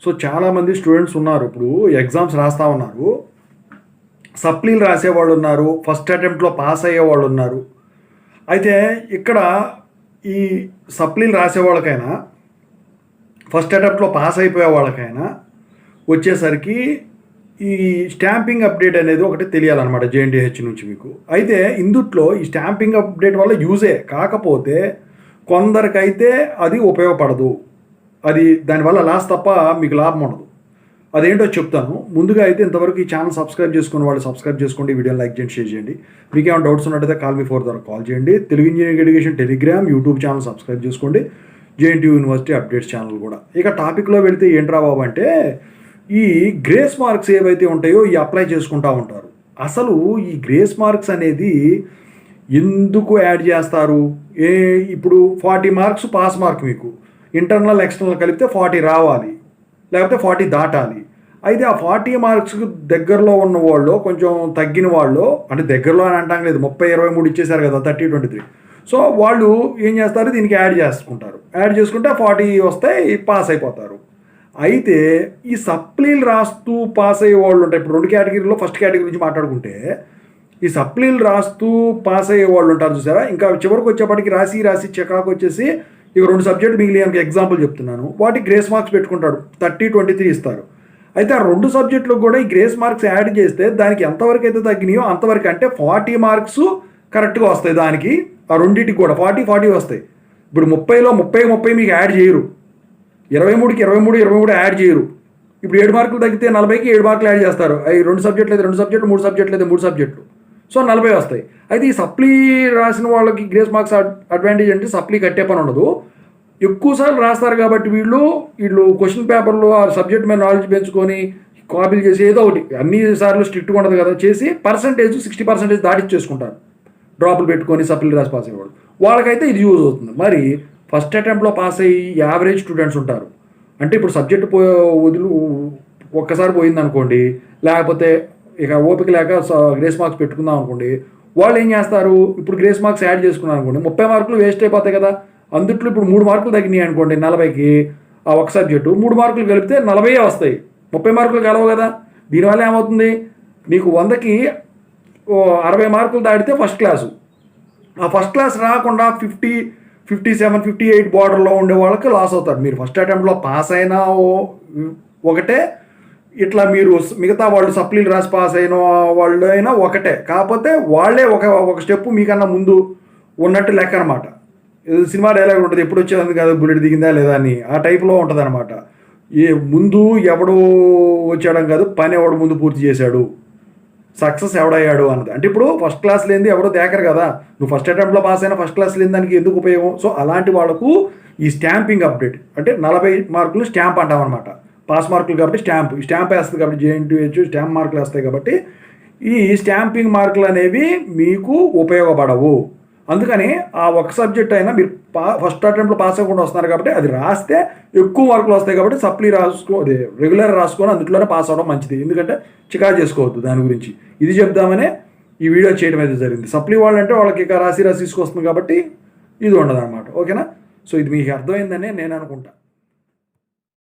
So చాలామంది students ఉన్నారు, ఇప్పుడు ఎగ్జామ్స్ రాస్తూ ఉన్నారు, సప్లీలు రాసేవాళ్ళు ఉన్నారు, ఫస్ట్ అటెంప్ట్లో పాస్ అయ్యేవాళ్ళు ఉన్నారు. అయితే ఇక్కడ ఈ సప్లీలు రాసేవాళ్ళకైనా ఫస్ట్ అటెంప్ట్లో పాస్ అయిపోయే వాళ్ళకైనా వచ్చేసరికి ఈ స్టాంపింగ్ అప్డేట్ అనేది ఒకటి తెలియాలన్నమాట జేఎన్టీహెచ్ నుంచి మీకు. అయితే ఇందుట్లో ఈ స్టాంపింగ్ అప్డేట్ వల్ల యూజే, కాకపోతే కొందరికైతే అది ఉపయోగపడదు, అది దానివల్ల లాస్ తప్ప మీకు లాభం ఉండదు. అదేంటో చెప్తాను. ముందుగా అయితే ఇంతవరకు ఈ ఛానల్ సబ్స్క్రైబ్ చేసుకుని వాళ్ళు సబ్స్క్రైబ్ చేసుకోండి, వీడియోని లైక్ చేయండి, షేర్ చేయండి. మీకు ఏమైనా డౌట్స్ ఉన్నట్టయితే కాల్ మీ 4 ద్వారా కాల్ చేయండి. Telugu engineering education Telegram YouTube channel subscribe చేసుకోండి, జేఎన్టీయూ యూనివర్సిటీ అప్డేట్స్ ఛానల్ కూడా. ఇక టాపిక్లో వెళితే ఏంట్రా బాబు అంటే, ఈ గ్రేస్ మార్క్స్ ఏవైతే ఉంటాయో ఈ అప్లై చేసుకుంటూ ఉంటారు. అసలు ఈ గ్రేస్ మార్క్స్ అనేది ఎందుకు యాడ్ చేస్తారు? ఇప్పుడు 40 మార్క్స్ పాస్ మార్క్, మీకు ఇంటర్నల్ ఎక్స్టర్నల్ కలిపితే 40 రావాలి, లేకపోతే 40 దాటాలి. అయితే ఆ 40 మార్క్స్కి దగ్గరలో ఉన్న వాళ్ళు, కొంచెం తగ్గిన వాళ్ళు, అంటే దగ్గరలో అని అంటాం లేదు, 30-23 ఇచ్చేసారు కదా, 30-23. సో వాళ్ళు ఏం చేస్తారు, దీనికి యాడ్ చేసుకుంటారు. యాడ్ చేసుకుంటే 40 వస్తాయి, పాస్ అయిపోతారు. అయితే ఈ సప్లీలు రాస్తూ పాస్ అయ్యే వాళ్ళు ఉంటారు. ఇప్పుడు 2 కేటగిరీలో ఫస్ట్ కేటగిరీ గురించి మాట్లాడుకుంటే, ఈ సప్లీలు రాస్తూ పాస్ అయ్యే వాళ్ళు ఉంటారు చూసారా. ఇంకా చివరికి వచ్చేప్పటికి రాసి చెకాకు వచ్చేసి ఇక 2 సబ్జెక్టు మిగిలిన ఎగ్జాంపుల్ చెప్తున్నాను, వాటికి గ్రేస్ మార్క్స్ పెట్టుకుంటాడు, 30-23 ఇస్తారు. అయితే ఆ 2 సబ్జెక్టులకు కూడా ఈ గ్రేస్ మార్క్స్ యాడ్ చేస్తే దానికి ఎంతవరకు అయితే తగ్గినాయో అంతవరకు, అంటే 40 మార్క్స్ కరెక్ట్గా వస్తాయి దానికి. ఆ రెండింటికి కూడా 40 వస్తాయి. ఇప్పుడు 30లో 30 మీకు యాడ్ చేయరు, 23కి 23 యాడ్ చేయరు. ఇప్పుడు 7 మార్కులు తగ్గితే 40కి 7 మార్కులు యాడ్ చేస్తారు. అవి 2 సబ్జెక్టులు అయితే 2 సబ్జెక్టులు, 3 సబ్జెక్టులు అయితే 3 సబ్జెక్టులు. సో 40 వస్తాయి. అయితే ఈ సప్లీ రాసిన వాళ్ళకి గ్రేస్ మార్క్స్ అడ్వాంటేజ్ అంటే సప్లీ కట్టే పని ఉండదు, ఎక్కువసార్లు రాస్తారు కాబట్టి వీళ్ళు క్వశ్చన్ పేపర్లో ఆ సబ్జెక్ట్ మీద నాలెడ్జ్ పెంచుకొని కాపీలు చేసి ఏదో ఒకటి, అన్ని సార్లు స్ట్రిక్ట్గా ఉండదు కదా, చేసి 60% దాటిచ్చేసుకుంటారు, డ్రాపులు పెట్టుకొని సప్లీ రాసి పాస్ అయ్యేవాళ్ళు. వాళ్ళకైతే ఇది యూజ్ అవుతుంది. మరి ఫస్ట్ అటెంప్ట్లో పాస్ అయ్యి యావరేజ్ స్టూడెంట్స్ ఉంటారు, అంటే ఇప్పుడు సబ్జెక్ట్ ఒక్కసారి పోయింది అనుకోండి, లేకపోతే ఇక ఓపిక లేక గ్రేస్ మార్క్స్ పెట్టుకుందాం అనుకోండి, వాళ్ళు ఏం చేస్తారు, ఇప్పుడు గ్రేస్ మార్క్స్ యాడ్ చేసుకున్నారు అనుకోండి, 30 మార్కులు వేస్ట్ అయిపోతాయి కదా. అందుట్లో ఇప్పుడు 3 మార్కులు తగ్గినాయి అనుకోండి 40కి, ఆ ఒక సబ్జెక్టు 3 మార్కులు కలిపితే 40 వస్తాయి, 30 మార్కులు కలవు కదా. దీనివల్ల ఏమవుతుంది, నీకు 100కి 60 మార్కులు దాటితే ఫస్ట్ క్లాసు, ఆ ఫస్ట్ క్లాస్ రాకుండా 50, 57, 58 బార్డర్లో ఉండే వాళ్ళకి లాస్ అవుతారు. మీరు ఫస్ట్ అటెంప్ట్లో పాస్ అయినా ఒకటే, ఇట్లా మీరు మిగతా వాళ్ళు సప్లీలు రాసి పాస్ అయిన వాళ్ళు అయినా ఒకటే, కాకపోతే వాళ్ళే ఒక స్టెప్ మీకన్నా ముందు ఉన్నట్టు లెక్క అనమాట. సినిమా డైలాగ్ ఉంటుంది, ఎప్పుడు వచ్చేది కాదు బుల్లెట్ దిగిందా లేదా అని, ఆ టైప్లో ఉంటుంది అనమాట. ముందు ఎవడు వచ్చాడం కాదు, పని ఎవడు ముందు పూర్తి చేశాడు, సక్సెస్ ఎవడయ్యాడు అన్నది. అంటే ఇప్పుడు ఫస్ట్ క్లాస్ లేనిది ఎవరో దేకరు కదా, నువ్వు ఫస్ట్ అటెంప్ట్లో పాస్ అయినా ఫస్ట్ క్లాస్ లేని దానికి ఎందుకు ఉపయోగం? సో అలాంటి వాళ్ళకు ఈ స్టాంపింగ్ అప్డేట్, అంటే 40 మార్కులు స్టాంప్ అంటాం అనమాట, పాస్ మార్కులు కాబట్టి స్టాంప్ వేస్తుంది కాబట్టి జేఎన్టీహెచ్ స్టాంప్ మార్కులు వేస్తాయి కాబట్టి ఈ స్టాంపింగ్ మార్కులు అనేవి మీకు ఉపయోగపడవు. అందుకని ఆ ఒక సబ్జెక్ట్ అయినా మీరు ఫస్ట్ అటెంప్ట్లో పాస్ అవ్వకుండా వస్తున్నారు కాబట్టి అది రాస్తే ఎక్కువ మార్కులు వస్తాయి కాబట్టి సప్లీ అది రెగ్యులర్ రాసుకొని అందులోనే పాస్ అవ్వడం మంచిది, ఎందుకంటే చికాకు చేసుకోవద్దు దాని గురించి. ఇది చెప్దామనే ఈ వీడియో చేయడం అయితే జరిగింది. సప్లీ వాళ్ళంటే వాళ్ళకి ఇక రాసి తీసుకొస్తుంది కాబట్టి ఇది ఉండదు అనమాట. ఓకేనా? సో ఇది మీకు అర్థమైందని నేను అనుకుంటా.